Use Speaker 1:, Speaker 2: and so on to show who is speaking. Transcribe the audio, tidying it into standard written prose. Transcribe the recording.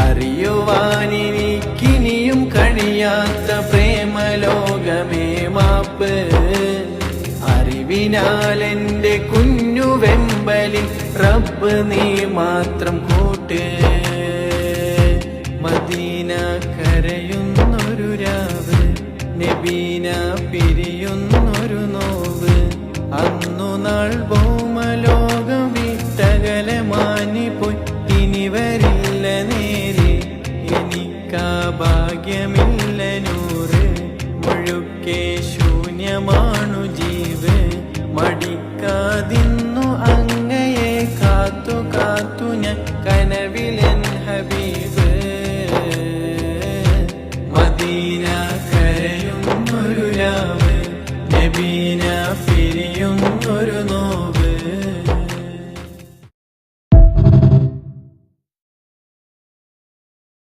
Speaker 1: അറിയുവാനെനിക്കിനിയും കഴിയാത്ത പ്രേമലോകമേ മാപ്പ്. അറിവിനാലെന്റെ കുഞ്ഞു വെമ്പലിൽ റബ്ബ് നീ മാത്രം കൂട്ട്. മദീന കരയുന്നൊരു രാവ്, നബീന പിരിയുന്നൊരു നോവ്. അന്നു നാൾ ഭൗമലോകം വിട്ടകലെ മാഞ്ഞു പോയി, ഇനി വരില്ല നേരെ എനിക്കാ ഭാഗ്യമില്ല.